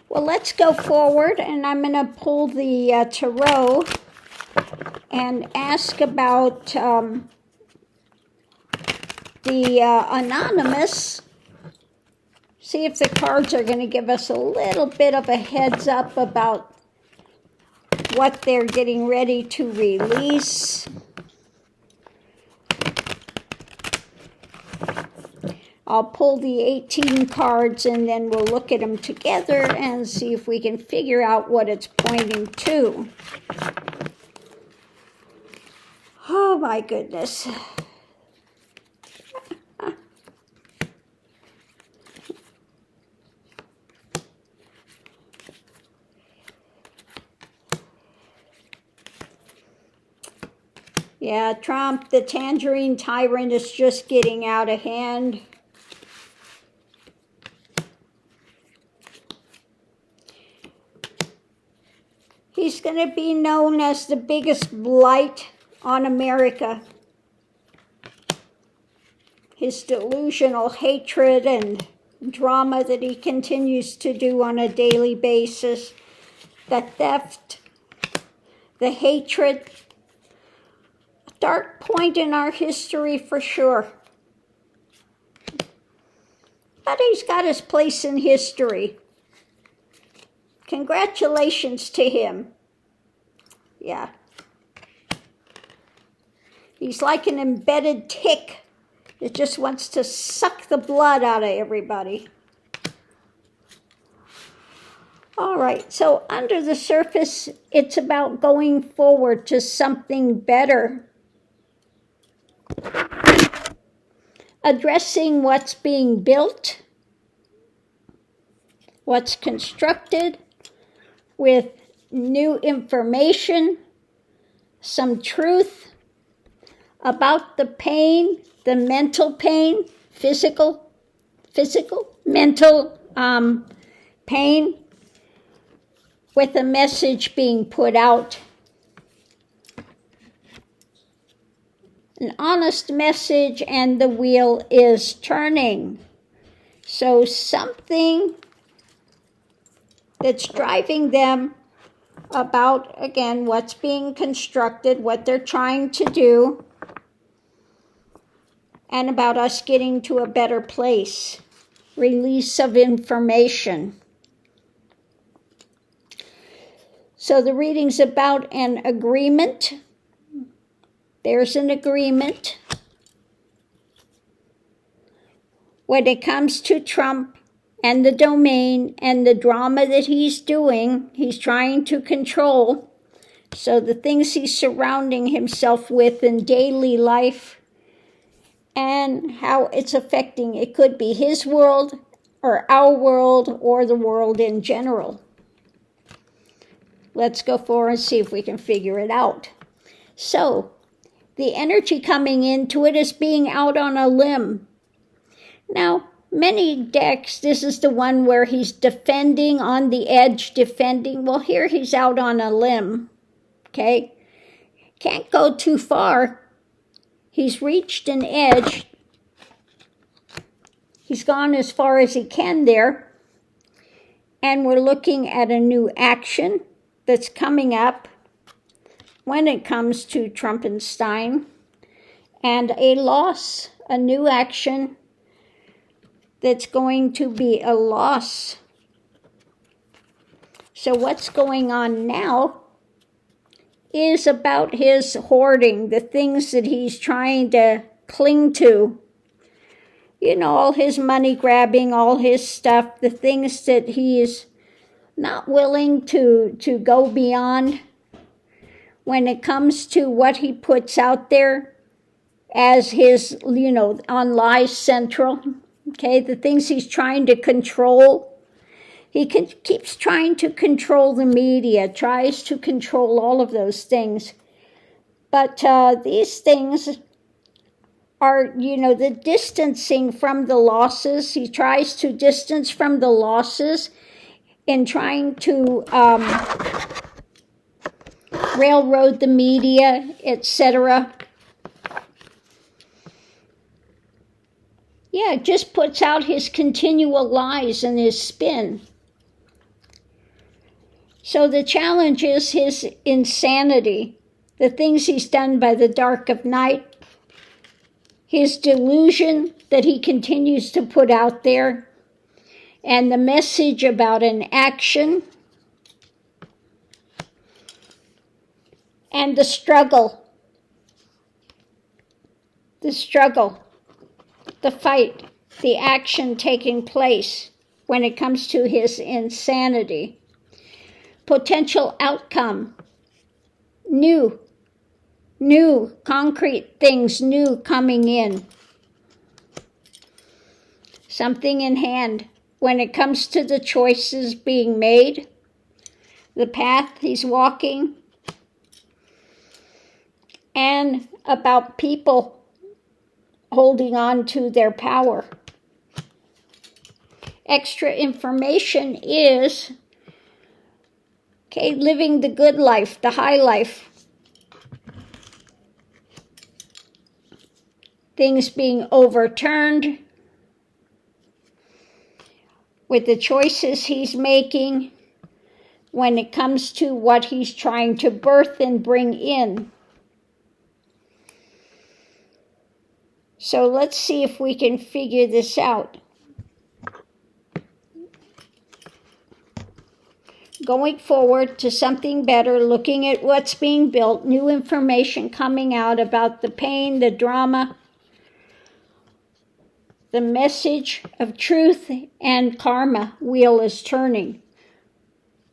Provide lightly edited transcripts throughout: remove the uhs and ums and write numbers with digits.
Well, let's go forward, and I'm going to pull the tarot and ask about the anonymous. See if the cards are going to give us a little bit of a heads up about what they're getting ready to release. I'll pull the 18 cards and then we'll look at them together and see if we can figure out what it's pointing to. Oh my goodness. Yeah, Trump, the tangerine tyrant, is just getting out of hand. He's going to be known as the biggest blight on America. His delusional hatred and drama that he continues to do on a daily basis, the theft, the hatred, a dark point in our history for sure. But he's got his place in history. Congratulations to him. Yeah. He's like an embedded tick that just wants to suck the blood out of everybody. All right, so under the surface, it's about going forward to something better. Addressing what's being built, what's constructed, with new information, some truth about the pain, the mental pain, physical, mental pain, with a message being put out. An honest message, and the wheel is turning. So something that's driving them about, again, what's being constructed, what they're trying to do, and about us getting to a better place. Release of information. So the reading's about an agreement. There's an agreement. When it comes to Trump and the domain and the drama that he's doing, he's trying to control. So the things he's surrounding himself with in daily life and how it's affecting, it could be his world or our world or the world in general. Let's go forward and see if we can figure it out. So the energy coming into it is being out on a limb. Now, many decks, this is the one where he's defending, on the edge, defending. Well, here he's out on a limb, okay? Can't go too far. He's reached an edge. He's gone as far as he can there. And we're looking at a new action that's coming up when it comes to Trumpenstein. And a loss, a new action that's going to be a loss. So what's going on now is about his hoarding, the things that he's trying to cling to. You know, all his money grabbing, all his stuff, the things that he is not willing to go beyond when it comes to what he puts out there as his, on Lies Central. Okay, the things he's trying to control. He keeps trying to control the media, tries to control all of those things. But these things are, the distancing from the losses. He tries to distance from the losses in trying to railroad the media, etc. Yeah, it just puts out his continual lies and his spin. So the challenge is his insanity, the things he's done by the dark of night, his delusion that he continues to put out there, and the message about an action, and the struggle, the fight, the action taking place when it comes to his insanity. Potential outcome, new concrete things, new coming in. Something in hand when it comes to the choices being made, the path he's walking, and about people holding on to their power. Extra information is, living the good life, the high life. Things being overturned with the choices he's making when it comes to what he's trying to birth and bring in. So let's see if we can figure this out. Going forward to something better, looking at what's being built, new information coming out about the pain, the drama, the message of truth and karma wheel is turning.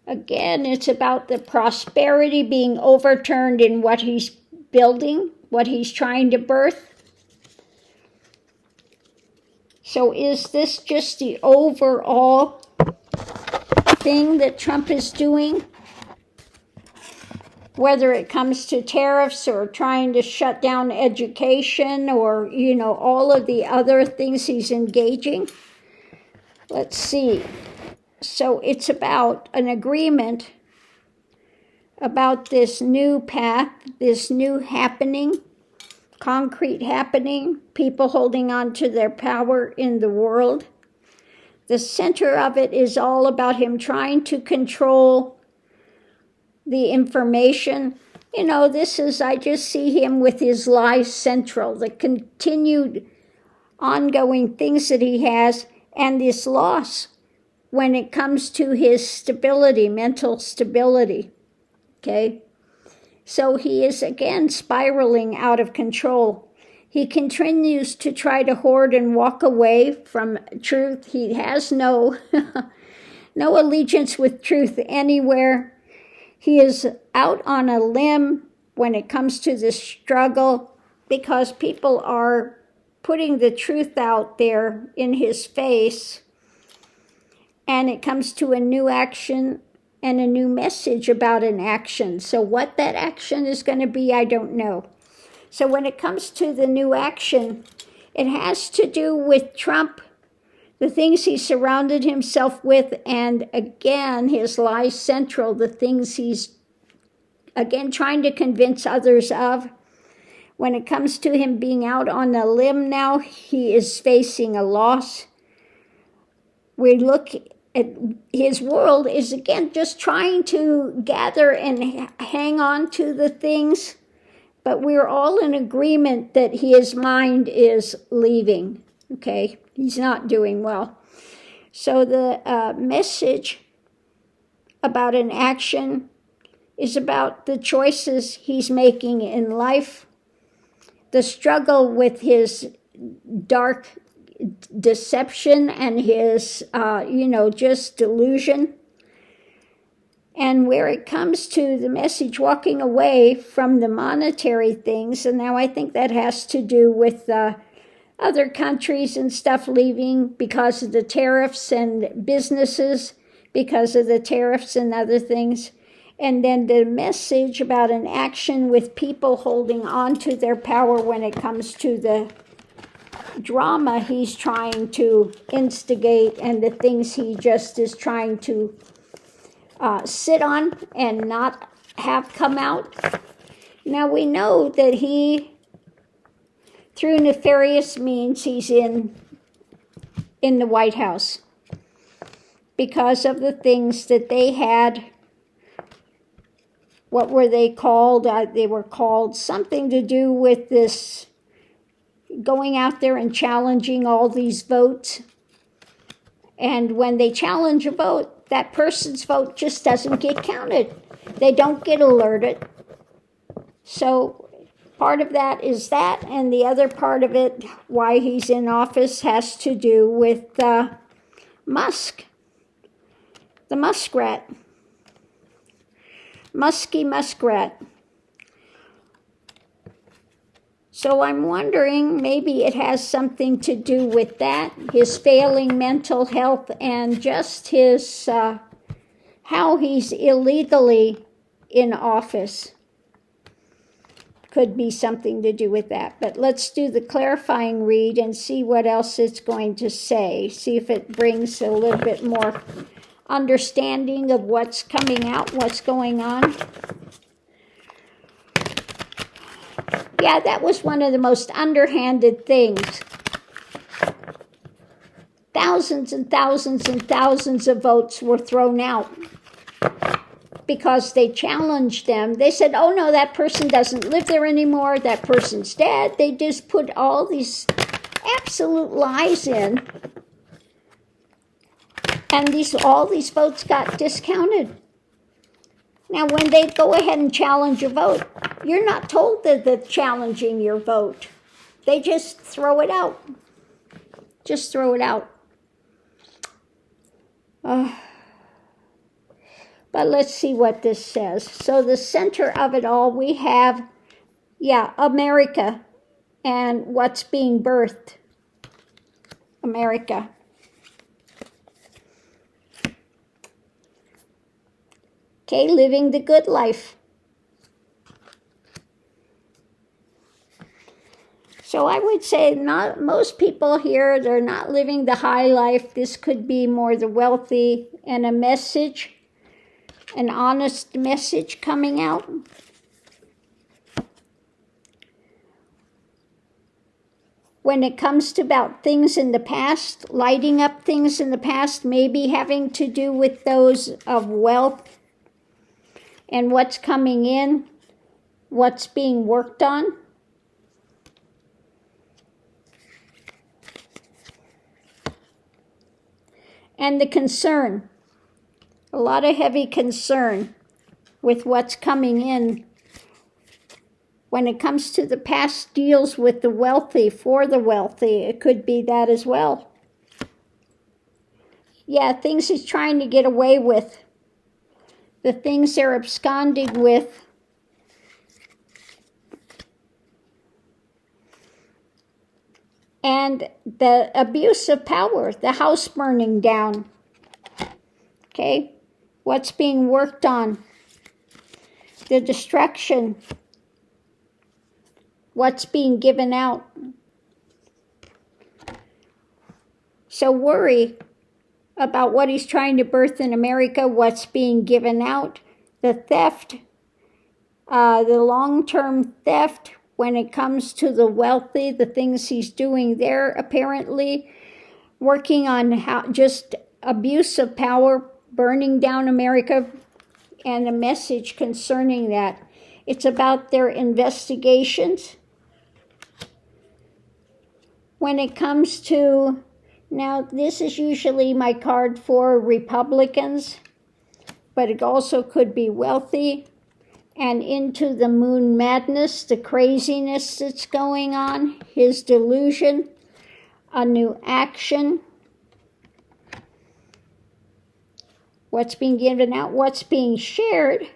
Again, it's about the prosperity being overturned in what he's building, what he's trying to birth. So is this just the overall thing that Trump is doing? Whether it comes to tariffs or trying to shut down education or, all of the other things he's engaging. Let's see. So it's about an agreement about this new path, this new happening, concrete happening, people holding on to their power in the world. The center of it is all about him trying to control the information. I just see him with his lies central, the continued ongoing things that he has, and this loss when it comes to his stability, mental stability. So he is again spiraling out of control. He continues to try to hoard and walk away from truth. He has no allegiance with truth anywhere. He is out on a limb when it comes to this struggle because people are putting the truth out there in his face. And it comes to a new action and a new message about an action. So what that action is going to be, I don't know. So when it comes to the new action, it has to do with Trump, the things he surrounded himself with, and again, his lies central, the things he's, again, trying to convince others of. When it comes to him being out on a limb now, he is facing a loss. We look at his world is, again, just trying to gather and hang on to the things, but we're all in agreement that his mind is leaving, He's not doing well. So the message about an action is about the choices he's making in life, the struggle with his dark deception and his, just delusion. And where it comes to the message walking away from the monetary things, and now I think that has to do with other countries and stuff leaving because of the tariffs, and businesses because of the tariffs and other things. And then the message about an action with people holding on to their power when it comes to the drama he's trying to instigate and the things he just is trying to sit on and not have come out. Now we know that he, through nefarious means, he's in the White House because of the things that they had what were they called? They were called something to do with this going out there and challenging all these votes. And when they challenge a vote, that person's vote just doesn't get counted. They don't get alerted. So part of that is that, and the other part of it, why he's in office, has to do with Musk, the muskrat, musky muskrat. So I'm wondering, maybe it has something to do with that, his failing mental health, and just his how he's illegally in office. Could be something to do with that. But let's do the clarifying read and see what else it's going to say. See if it brings a little bit more understanding of what's coming out, what's going on. Yeah, that was one of the most underhanded things. Thousands and thousands and thousands of votes were thrown out because they challenged them. They said, oh no, that person doesn't live there anymore, that person's dead. They just put all these absolute lies in, and all these votes got discounted. Now, when they go ahead and challenge a vote, you're not told that they're challenging your vote. They just throw it out. Just throw it out. But let's see what this says. So the center of it all, we have, America and what's being birthed. America. Okay, living the good life. So I would say not most people here, they're not living the high life. This could be more the wealthy, and a message, an honest message coming out. When it comes to about things in the past, lighting up things in the past, maybe having to do with those of wealth, and what's coming in, what's being worked on. And the concern, a lot of heavy concern with what's coming in. When it comes to the past deals with the wealthy, for the wealthy, it could be that as well. Yeah, things he's trying to get away with. The things they're absconding with. And the abuse of power, the house burning down. Okay, what's being worked on? The destruction. What's being given out? So worry about what he's trying to birth in America, what's being given out, the theft, the long-term theft when it comes to the wealthy, the things he's doing there, apparently working on how just abuse of power, burning down America, and a message concerning that. It's about their investigations. When it comes to, now this is usually my card for Republicans, but it also could be wealthy, and into the moon madness, the craziness that's going on, his delusion, a new action, what's being given out, what's being shared,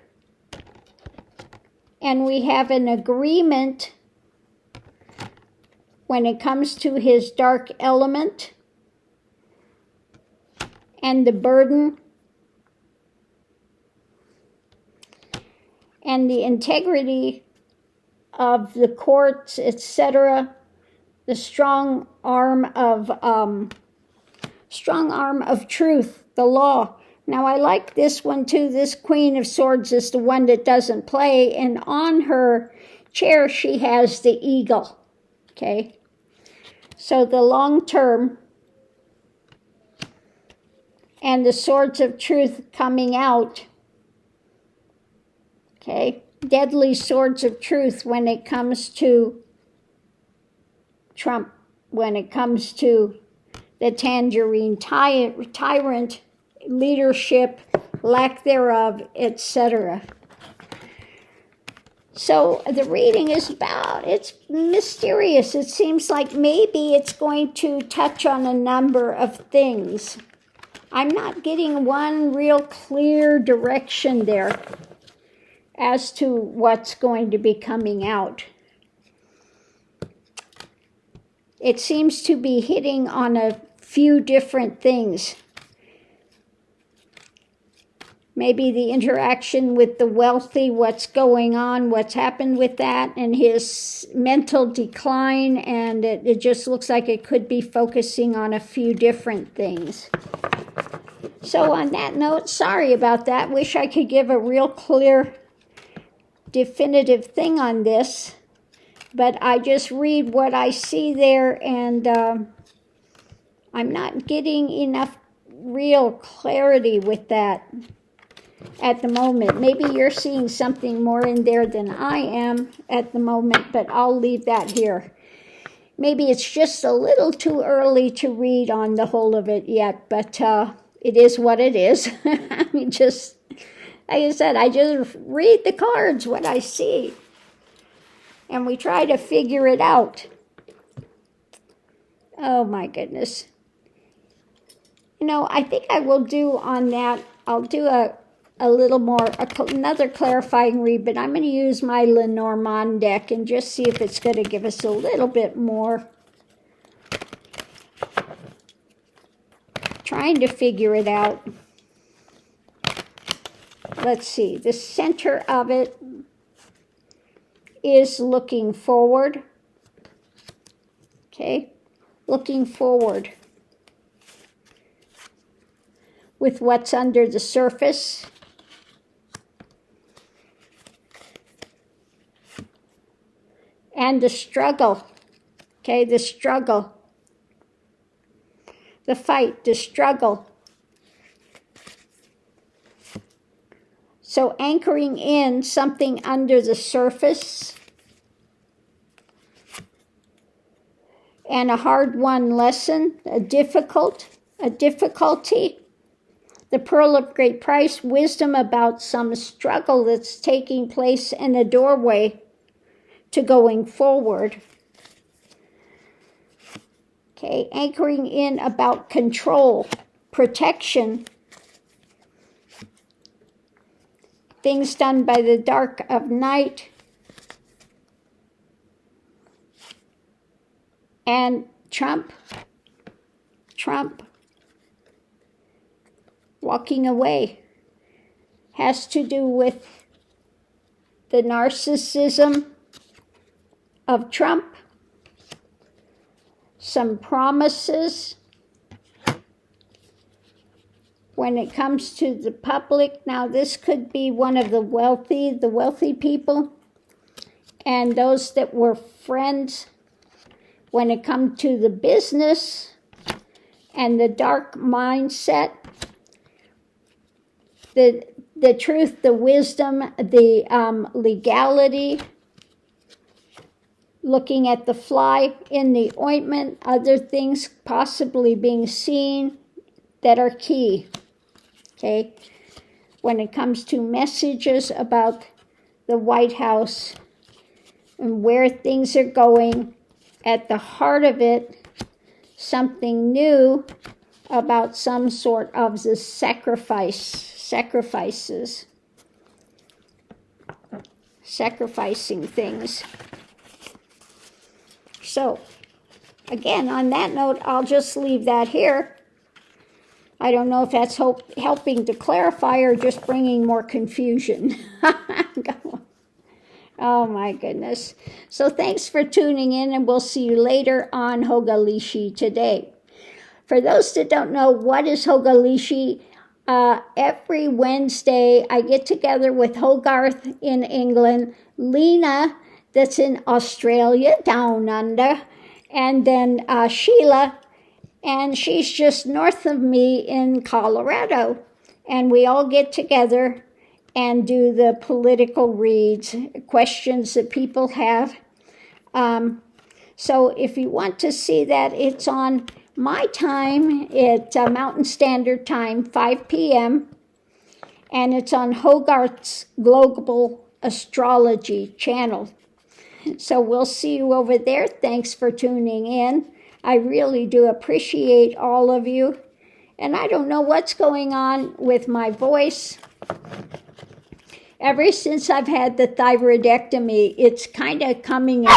and we have an agreement when it comes to his dark element and the burden and the integrity of the courts, etc., the strong arm of truth, the law. Now I like this one too. This Queen of Swords is the one that doesn't play, and on her chair she has the eagle. Okay, so the long term and the swords of truth coming out. Okay? Deadly swords of truth when it comes to Trump, when it comes to the tangerine tyrant, leadership, lack thereof, etc. So the reading is it's mysterious. It seems like maybe it's going to touch on a number of things. I'm not getting one real clear direction there as to what's going to be coming out. It seems to be hitting on a few different things. Maybe the interaction with the wealthy, what's going on, what's happened with that, and his mental decline, and it just looks like it could be focusing on a few different things. So on that note, sorry about that. Wish I could give a real clear, definitive thing on this, but I just read what I see there, and I'm not getting enough real clarity with that at the moment. Maybe you're seeing something more in there than I am at the moment, but I'll leave that here. Maybe it's just a little too early to read on the whole of it yet, but it is what it is. I mean, just, like I said, I just read the cards, what I see, and we try to figure it out. Oh my goodness. You know, I think I will do on that, I'll do a little more, another clarifying read, but I'm going to use my Lenormand deck and just see if it's going to give us a little bit more. Trying to figure it out. Let's see, the center of it is looking forward. Okay, looking forward with what's under the surface. And the struggle, okay, the struggle, the fight, the struggle. So anchoring in something under the surface and a hard-won lesson, a difficulty, the pearl of great price, wisdom about some struggle that's taking place in a doorway to going forward. Okay, anchoring in about control, protection, things done by the dark of night, and Trump, walking away, has to do with the narcissism of Trump, some promises when it comes to the public. Now this could be one of the wealthy people and those that were friends when it comes to the business and the dark mindset, the truth, the wisdom, the legality, looking at the fly in the ointment, other things possibly being seen that are key, okay? When it comes to messages about the White House and where things are going, at the heart of it, something new about some sort of the sacrificing things. So, again, on that note, I'll just leave that here. I don't know if that's helping to clarify or just bringing more confusion. Oh, my goodness. So thanks for tuning in, and we'll see you later on Hogalishi today. For those that don't know, what is Hogalishi? Every Wednesday, I get together with Hogarth in England, Lena, that's in Australia, down under, and then Sheila, and she's just north of me in Colorado. And we all get together and do the political reads, questions that people have. So if you want to see that, it's on my time at Mountain Standard Time, 5 p.m., and it's on Hogarth's Global Astrology channel. So we'll see you over there. Thanks for tuning in. I really do appreciate all of you. And I don't know what's going on with my voice. Ever since I've had the thyroidectomy, it's kind of coming and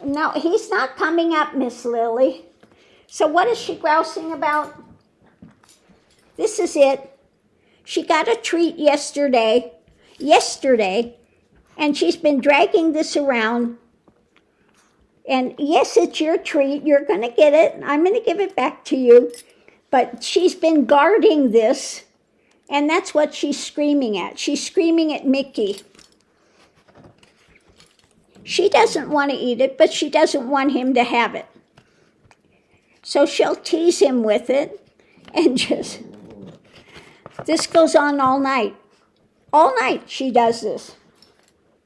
going. No, he's not coming up, Miss Lily. So what is she grousing about? This is it. She got a treat yesterday, and she's been dragging this around. And yes, it's your treat. You're going to get it. I'm going to give it back to you. But she's been guarding this, and that's what she's screaming at. She's screaming at Mickey. She doesn't want to eat it, but she doesn't want him to have it. So she'll tease him with it, and just, this goes on all night. All night she does this.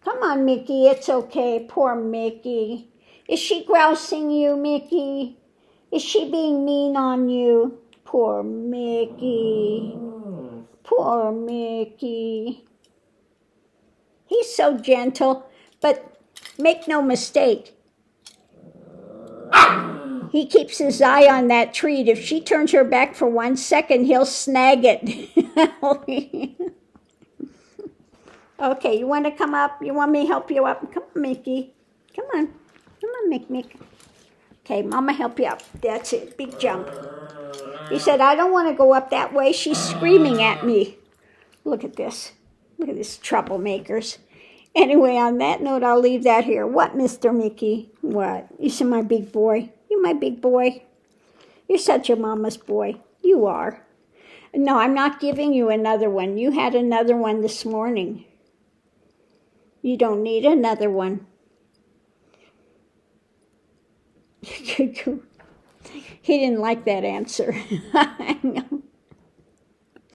Come on, Mickey, it's okay. Poor Mickey. Is she grousing you, Mickey? Is she being mean on you? Poor Mickey. Poor Mickey. He's so gentle, but make no mistake. He keeps his eye on that treat. If she turns her back for 1 second, he'll snag it. Okay, you want to come up? You want me to help you up? Come on, Mickey. Come on. Come on, Mick. Okay, Mama help you up. That's it. Big jump. He said, I don't want to go up that way. She's screaming at me. Look at this. Look at these troublemakers. Anyway, on that note, I'll leave that here. What, Mr. Mickey? What? You see my big boy? You my big boy? You're such a mama's boy. You are. No, I'm not giving you another one. You had another one this morning. You don't need another one. He didn't like that answer. I know.